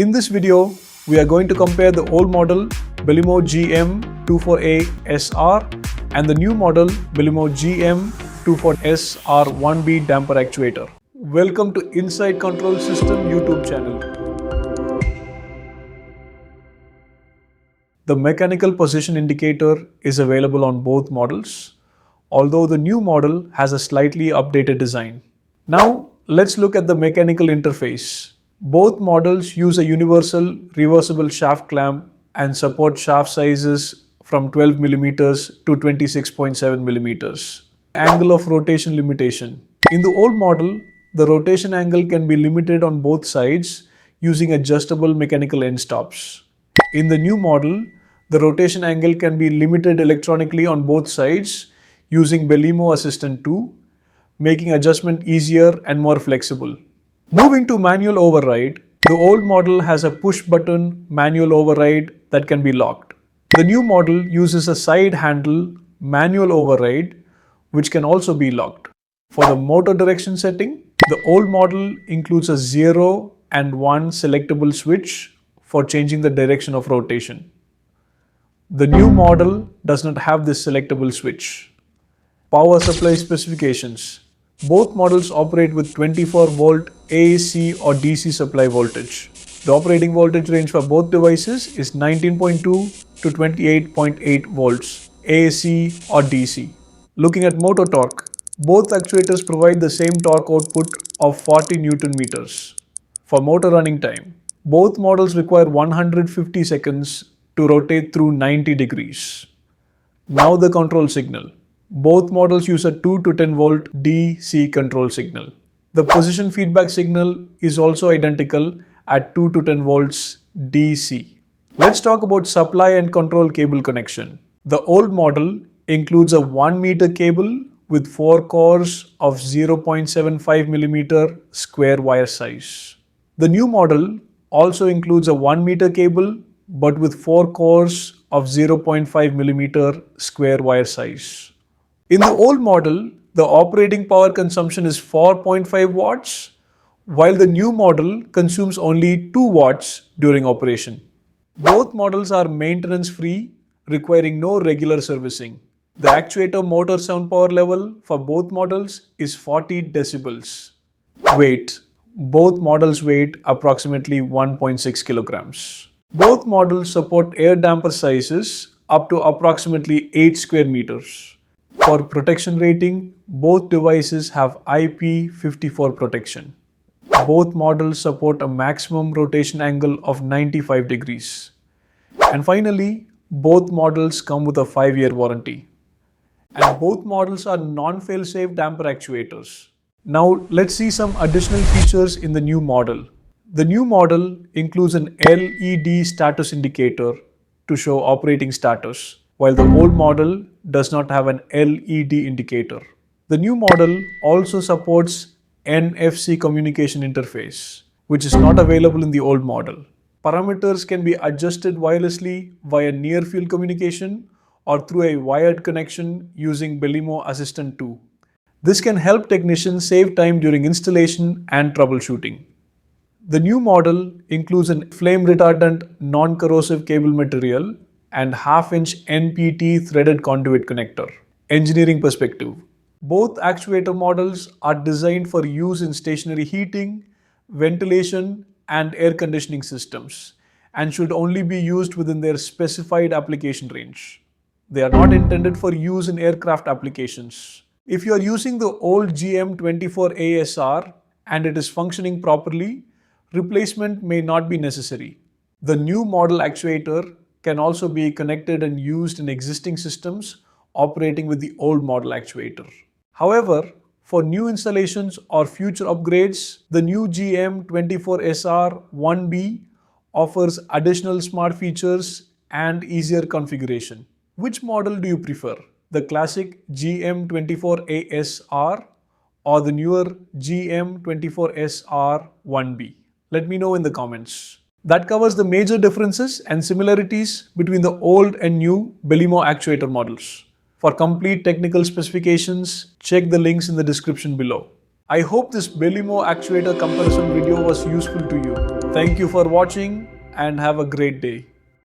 In this video, we are going to compare the old model Belimo GM24A-SR and the new model Belimo GM24-SR.1B damper actuator. Welcome to Inside Control System YouTube channel. The mechanical position indicator is available on both models, although the new model has a slightly updated design. Now, let's look at the mechanical interface. Both models use a universal reversible shaft clamp and support shaft sizes from 12 mm to 26.7 mm. Angle of rotation limitation. In the old model, the rotation angle can be limited on both sides using adjustable mechanical end stops. In the new model, the rotation angle can be limited electronically on both sides using Belimo Assistant 2, making adjustment easier and more flexible. Moving to manual override, the old model has a push-button manual override that can be locked. The new model uses a side handle manual override which can also be locked. For the motor direction setting, the old model includes a 0 and 1 selectable switch for changing the direction of rotation. The new model does not have this selectable switch. Power supply specifications. Both models operate with 24-volt AC or DC supply voltage. The operating voltage range for both devices is 19.2 to 28.8 volts, AC or DC. Looking at motor torque, both actuators provide the same torque output of 40 Newton meters. For motor running time, both models require 150 seconds to rotate through 90 degrees. Now the control signal. Both models use a 2 to 10 volt DC control signal. The position feedback signal is also identical at 2 to 10 volts DC. Let's talk about supply and control cable connection. The old model includes a 1 meter cable with 4 cores of 0.75 mm square wire size. The new model also includes a 1 meter cable but with 4 cores of 0.5 mm square wire size. In the old model, the operating power consumption is 4.5 watts, while the new model consumes only 2 watts during operation. Both models are maintenance-free, requiring no regular servicing. The actuator motor sound power level for both models is 40 decibels. Weight. Both models weigh approximately 1.6 kilograms. Both models support air damper sizes up to approximately 8 square meters. For protection rating, both devices have IP54 protection. Both models support a maximum rotation angle of 95 degrees. And finally, both models come with a 5-year warranty. And both models are non-fail-safe damper actuators. Now let's see some additional features in the new model. The new model includes an LED status indicator to show operating status, while the old model does not have an LED indicator. The new model also supports NFC communication interface, which is not available in the old model. Parameters can be adjusted wirelessly via near-field communication or through a wired connection using Belimo Assistant 2. This can help technicians save time during installation and troubleshooting. The new model includes a flame-retardant non-corrosive cable material and half-inch NPT threaded conduit connector. Engineering perspective. Both actuator models are designed for use in stationary heating, ventilation, and air conditioning systems and should only be used within their specified application range. They are not intended for use in aircraft applications. If you are using the old GM24A-SR and it is functioning properly, replacement may not be necessary. The new model actuator can also be connected and used in existing systems operating with the old model actuator. However, for new installations or future upgrades, the new GM24-SR.1B offers additional smart features and easier configuration. Which model do you prefer? The classic GM24A-SR or the newer GM24-SR.1B? Let me know in the comments. That covers the major differences and similarities between the old and new Belimo actuator models. For complete technical specifications, check the links in the description below. I hope this Belimo actuator comparison video was useful to you. Thank you for watching and have a great day.